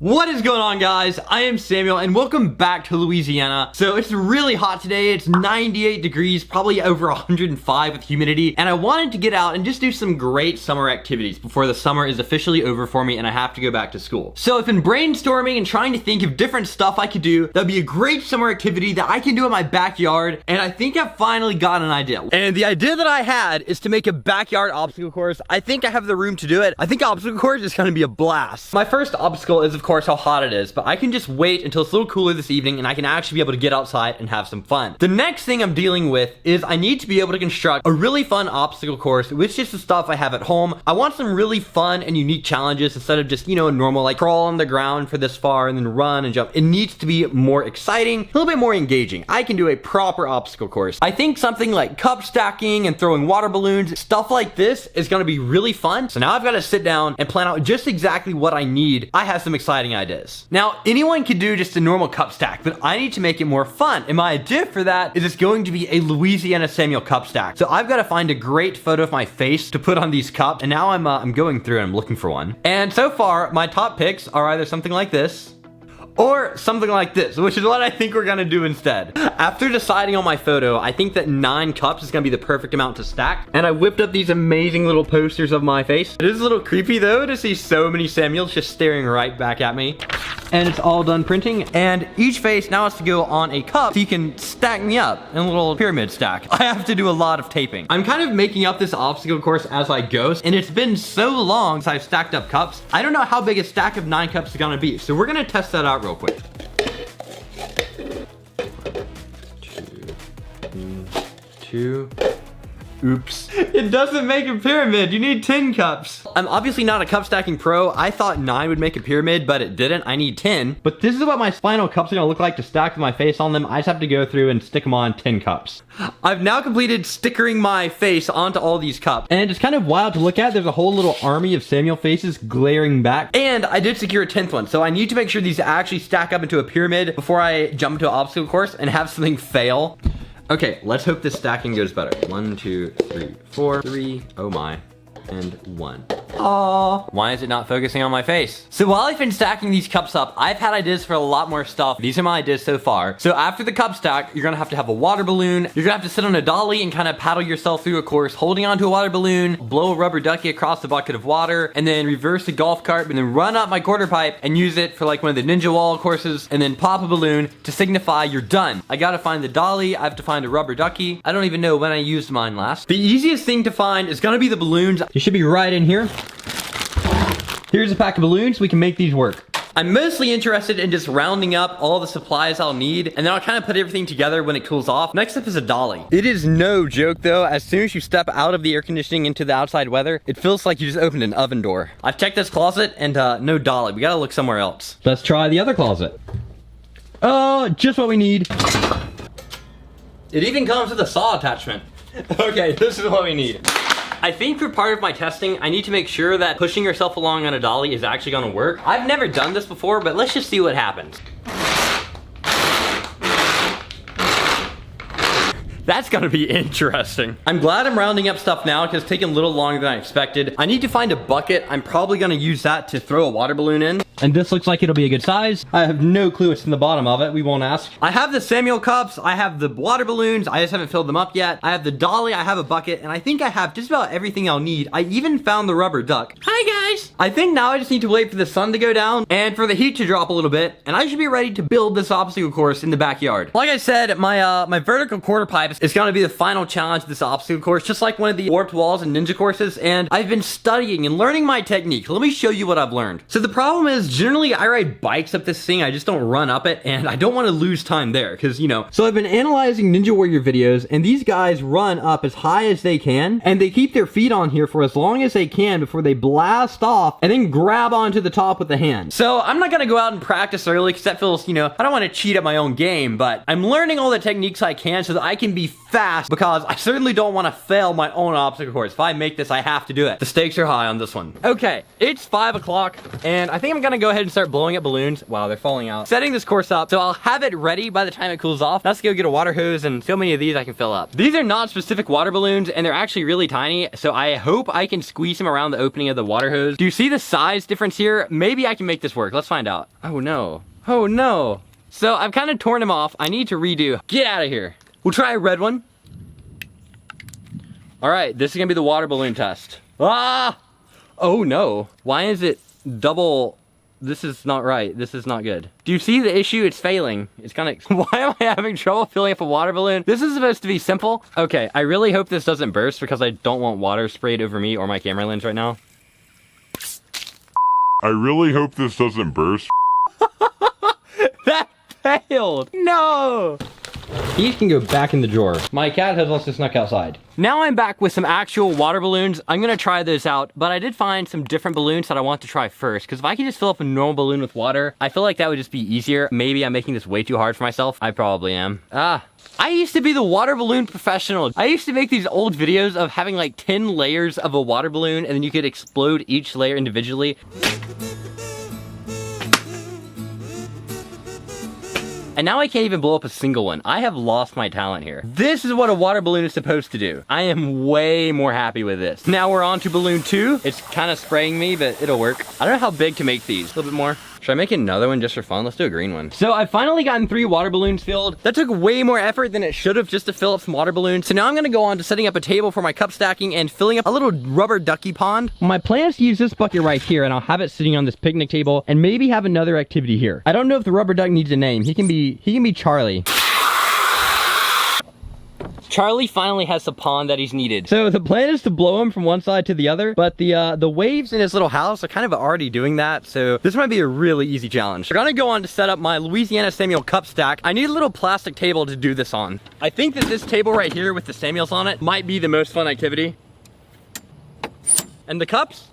What is going on, guys? I am Samuel and welcome back to Louisiana. So it's really hot today. It's 98 degrees, probably over 105 with humidity. And I wanted to get out and just do some great summer activities before the summer is officially over for me and I have to go back to school. So I've been brainstorming and trying to think of different stuff I could do that'd be a great summer activity that I can do in my backyard. And I think I've finally got an idea. And the idea that I had is to make a backyard obstacle course. I think I have the room to do it. I think obstacle course is gonna be a blast. My first obstacle is, of course, how hot it is, but I can just wait until it's a little cooler this evening and I can actually be able to get outside and have some fun. The next thing I'm dealing with is I need to be able to construct a really fun obstacle course with just the stuff I have at home. I want some really fun and unique challenges instead of just, a normal like crawl on the ground for this far and then run and jump. It needs to be more exciting, a little bit more engaging. I can do a proper obstacle course. I think something like cup stacking and throwing water balloons, stuff like this is going to be really fun. So now I've got to sit down and plan out just exactly what I need. I have some exciting ideas. Now, anyone can do just a normal cup stack, but I need to make it more fun. And my idea for that is it's going to be a Louisiana Samuel cup stack. So I've got to find a great photo of my face to put on these cups. And now I'm going through and I'm looking for one. And so far, my top picks are either something like this or something like this, which is what I think we're gonna do instead. After deciding on my photo, I think that 9 cups is gonna be the perfect amount to stack. And I whipped up these amazing little posters of my face. It is a little creepy though to see so many Samuels just staring right back at me. And it's all done printing. And each face now has to go on a cup so you can stack me up in a little pyramid stack. I have to do a lot of taping. I'm kind of making up this obstacle course as I go. And it's been so long since I've stacked up cups. I don't know how big a stack of 9 cups is gonna be. So we're gonna test that out real quick. 2. Oops. It doesn't make a pyramid. You need 10 cups. I'm obviously not a cup stacking pro. I thought 9 would make a pyramid, but it didn't. I need 10. But this is what my final cups are gonna look like to stack with my face on them. I just have to go through and stick them on 10 cups. I've now completed stickering my face onto all these cups. And it's kind of wild to look at. There's a whole little army of Samuel faces glaring back. And I did secure a 10th one. So I need to make sure these actually stack up into a pyramid before I jump into an obstacle course and have something fail. Okay, let's hope this stacking goes better. 1, 2, 3, 4, 3, oh my, and 1. Aww. Why is it not focusing on my face? So while I've been stacking these cups up, I've had ideas for a lot more stuff. These are my ideas so far. So after the cup stack, you're gonna have a water balloon. You're gonna have to sit on a dolly and kind of paddle yourself through a course, holding onto a water balloon, blow a rubber ducky across the bucket of water, and then reverse the golf cart, and then run up my quarter pipe and use it for like one of the ninja wall courses, and then pop a balloon to signify you're done. I gotta find the dolly. I have to find a rubber ducky. I don't even know when I used mine last. The easiest thing to find is gonna be the balloons. You should be right in here. Here's a pack of balloons. We can make these work. I'm mostly interested in just rounding up all the supplies I'll need, and then I'll kind of put everything together when it cools off. Next up is a dolly. It is no joke though, as soon as you step out of the air conditioning into the outside weather, it feels like you just opened an oven door. I've checked this closet and no dolly. We gotta look somewhere else. Let's try the other closet. Oh, just what we need. It even comes with a saw attachment. Okay, this is what we need. I think for part of my testing, I need to make sure that pushing yourself along on a dolly is actually gonna work. I've never done this before, but let's just see what happens. That's gonna be interesting. I'm glad I'm rounding up stuff now because it's taking a little longer than I expected. I need to find a bucket. I'm probably gonna use that to throw a water balloon in. And this looks like it'll be a good size. I have no clue what's in the bottom of it. We won't ask. I have the Samuel cups. I have the water balloons. I just haven't filled them up yet. I have the dolly. I have a bucket. And I think I have just about everything I'll need. I even found the rubber duck. Hi, guys. I think now I just need to wait for the sun to go down and for the heat to drop a little bit. And I should be ready to build this obstacle course in the backyard. Like I said, my vertical quarter pipe is gonna be the final challenge of this obstacle course, just like one of the warped walls and ninja courses. And I've been studying and learning my technique. Let me show you what I've learned. So the problem is generally I ride bikes up this thing. I just don't run up it, and I don't want to lose time there because, So I've been analyzing Ninja Warrior videos, and these guys run up as high as they can, and they keep their feet on here for as long as they can before they blast off and then grab onto the top with the hand. So I'm not gonna go out and practice early because that feels, I don't want to cheat at my own game, but I'm learning all the techniques I can so that I can be fast because I certainly don't want to fail my own obstacle course. If I make this, I have to do it. The stakes are high on this one. Okay, it's 5 o'clock, and I think I'm gonna go ahead and start blowing up balloons. Wow, they're falling out. Setting this course up, so I'll have it ready by the time it cools off. Let's go get a water hose and so many of these I can fill up. These are not specific water balloons, and they're actually really tiny, so I hope I can squeeze them around the opening of the water hose. Do you see the size difference here? Maybe I can make this work. Let's find out. Oh no. Oh no. So I've kind of torn them off. I need to redo. Get out of here. We'll try a red one. All right, this is gonna be the water balloon test. Ah! Oh no. Why is it double? This is not right. This is not good. Do you see the issue? It's failing. It's kind of, why am I having trouble filling up a water balloon? This is supposed to be simple. Okay, I really hope this doesn't burst because I don't want water sprayed over me or my camera lens right now. I really hope this doesn't burst. That failed. No. These can go back in the drawer. My cat has also snuck outside. Now I'm back with some actual water balloons. I'm gonna try those out, but I did find some different balloons that I want to try first, because if I could just fill up a normal balloon with water, I feel like that would just be easier. Maybe I'm making this way too hard for myself. I probably am. I used to be the water balloon professional. I used to make these old videos of having like 10 layers of a water balloon, and then you could explode each layer individually. And now I can't even blow up a single one. I have lost my talent here. This is what a water balloon is supposed to do. I am way more happy with this. Now we're on to balloon 2. It's kind of spraying me, but it'll work. I don't know how big to make these. A little bit more. Should I make another one just for fun? Let's do a green one. So I've finally gotten 3 water balloons filled. That took way more effort than it should have just to fill up some water balloons. So now I'm gonna go on to setting up a table for my cup stacking and filling up a little rubber ducky pond. My plan is to use this bucket right here, and I'll have it sitting on this picnic table and maybe have another activity here. I don't know if the rubber duck needs a name. He can be Charlie. Charlie finally has the pond that he's needed. So the plan is to blow him from one side to the other, but the waves in his little house are kind of already doing that, so this might be a really easy challenge. We're gonna go on to set up my Louisiana Samuel cup stack. I need a little plastic table to do this on. I think that this table right here with the Samuels on it might be the most fun activity. And the cups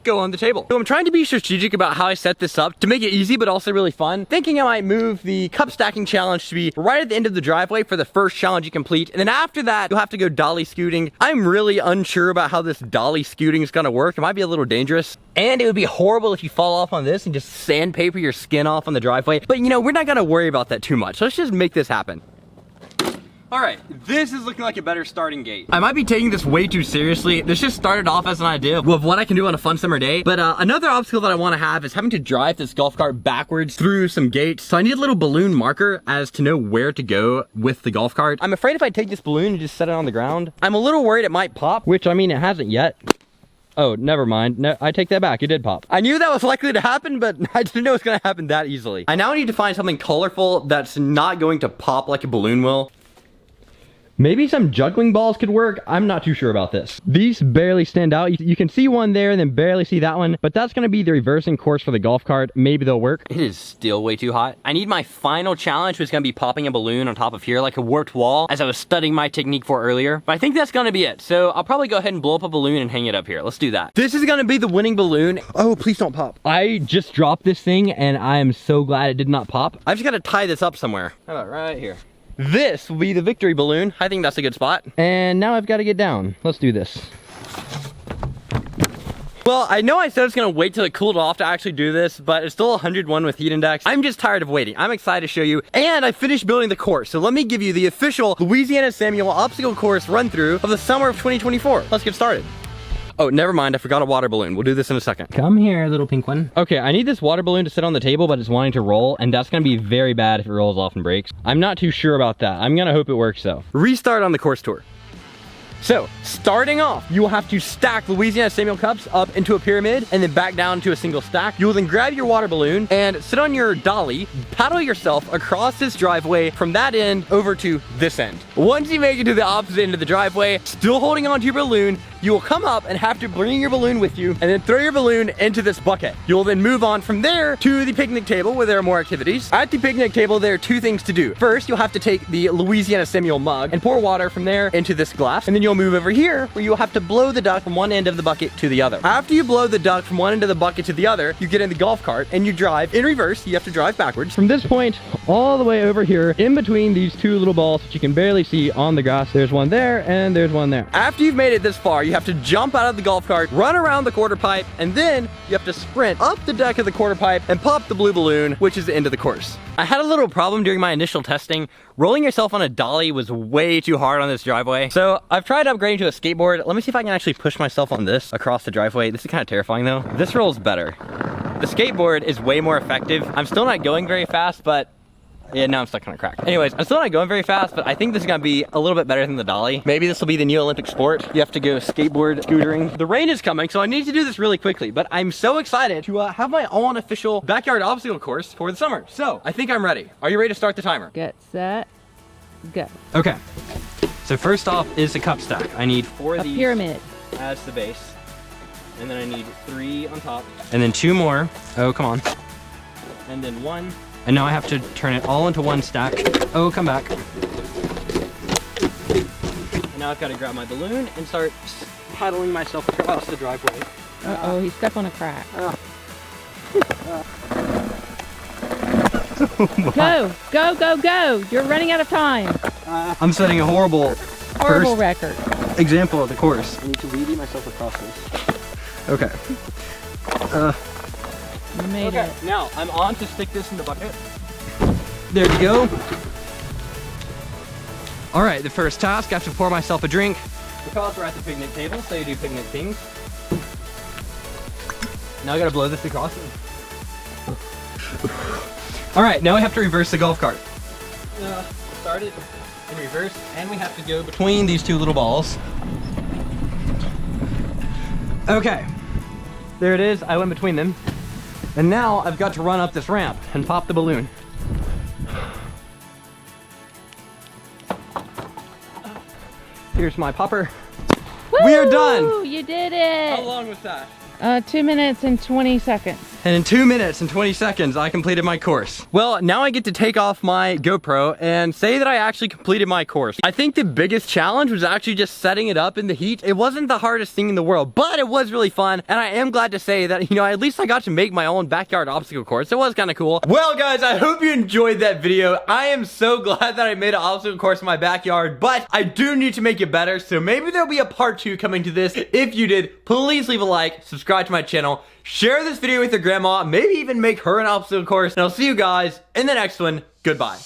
go on the table. So I'm trying to be strategic about how I set this up to make it easy but also really fun. Thinking I might move the cup stacking challenge to be right at the end of the driveway for the first challenge you complete, and then after that you'll have to go dolly scooting. I'm really unsure about how this dolly scooting is gonna work. It might be a little dangerous, and it would be horrible if you fall off on this and just sandpaper your skin off on the driveway, but you know, we're not gonna worry about that too much. Let's just make this happen. All right, this is looking like a better starting gate. I might be taking this way too seriously. This just started off as an idea of what I can do on a fun summer day. But another obstacle that I want to have is having to drive this golf cart backwards through some gates. So I need a little balloon marker as to know where to go with the golf cart. I'm afraid if I take this balloon and just set it on the ground, I'm a little worried it might pop, which I mean, it hasn't yet. Oh, never mind. No, I take that back. It did pop. I knew that was likely to happen, but I didn't know it was going to happen that easily. I now need to find something colorful that's not going to pop like a balloon will. Maybe some juggling balls could work. I'm not too sure about this. These barely stand out. You can see one there and then barely see that one, but that's gonna be the reversing course for the golf cart. Maybe they'll work. It is still way too hot. I need my final challenge, which is gonna be popping a balloon on top of here like a warped wall, as I was studying my technique for earlier. But I think that's gonna be it. So I'll probably go ahead and blow up a balloon and hang it up here. Let's do that. This is gonna be the winning balloon. Oh, please don't pop. I just dropped this thing and I am so glad it did not pop. I've just gotta tie this up somewhere. How about right here? This will be the victory balloon. I think that's a good spot. And now I've got to get down. Let's do this. Well, I know I said I was gonna wait till it cooled off to actually do this, but it's still 101 with heat index. I'm just tired of waiting. I'm excited to show you. And I finished building the course. So let me give you the official Louisiana Samuel obstacle course run through of the summer of 2024. Let's get started. Oh, never mind, I forgot a water balloon. We'll do this in a second. Come here, little pink one. Okay, I need this water balloon to sit on the table, but it's wanting to roll, and that's gonna be very bad if it rolls off and breaks. I'm not too sure about that. I'm gonna hope it works though. Restart on the course tour. So, starting off, you will have to stack Louisiana Samuel cups up into a pyramid and then back down to a single stack. You will then grab your water balloon and sit on your dolly, paddle yourself across this driveway from that end over to this end. Once you make it to the opposite end of the driveway, still holding onto your balloon, you will come up and have to bring your balloon with you and then throw your balloon into this bucket. You'll then move on from there to the picnic table where there are more activities. At the picnic table, there are two things to do. First, you'll have to take the Louisiana Samuel mug and pour water from there into this glass. And then you'll move over here where you'll have to blow the duck from one end of the bucket to the other. After you blow the duck from one end of the bucket to the other, you get in the golf cart and you drive in reverse. You have to drive backwards from this point all the way over here in between these two little balls that you can barely see on the grass. There's one there and there's one there. After you've made it this far, you have to jump out of the golf cart, run around the quarter pipe, and then you have to sprint up the deck of the quarter pipe and pop the blue balloon, which is the end of the course. I had a little problem during my initial testing. Rolling yourself on a dolly was way too hard on this driveway. So I've tried upgrading to a skateboard. Let me see if I can actually push myself on this across the driveway. This is kind of terrifying though. This rolls better. The skateboard is way more effective. I'm still not going very fast, but yeah, now I'm stuck on a crack. Anyways, I'm still not going very fast, but I think this is gonna be a little bit better than the dolly. Maybe this will be the new Olympic sport. You have to go skateboard scootering. The rain is coming, so I need to do this really quickly, but I'm so excited to have my own official backyard obstacle course for the summer. So I think I'm ready. Are you ready to start the timer? Get set, go. Okay. So first off is the cup stack. I need 4 of A these pyramid. as the base. And then I need 3 on top. And then 2 more. Oh, come on. And then 1. And now I have to turn it all into one stack. Oh, come back. And now I've got to grab my balloon and start paddling myself across the driveway. Uh-oh, he's stuck on a crack. Go, go, go, go. You're running out of time. I'm setting a horrible Record. example of the course. I need to wheelie myself across this. Okay. You made it. Now I'm on to stick this in the bucket. There you go. All right, the first task, I have to pour myself a drink. Because we're at the picnic table, so you do picnic things. Now I gotta blow this across. All right, now we have to reverse the golf cart. Start it in reverse, and we have to go between these two little balls. Okay, there it is, I went between them. And now I've got to run up this ramp and pop the balloon. Here's my popper. Woo! We are done. You did it. How long was that? 2 minutes and 20 seconds. And in 2 minutes and 20 seconds, I completed my course. Well, now I get to take off my GoPro and say that I actually completed my course. I think the biggest challenge was actually just setting it up in the heat. It wasn't the hardest thing in the world, but it was really fun. And I am glad to say that, at least I got to make my own backyard obstacle course. It was kind of cool. Well, guys, I hope you enjoyed that video. I am so glad that I made an obstacle course in my backyard, but I do need to make it better. So maybe there'll be a part 2 coming to this. If you did, please leave a like, subscribe to my channel, share this video with your grandma, maybe even make her an obstacle course, and I'll see you guys in the next one. Goodbye.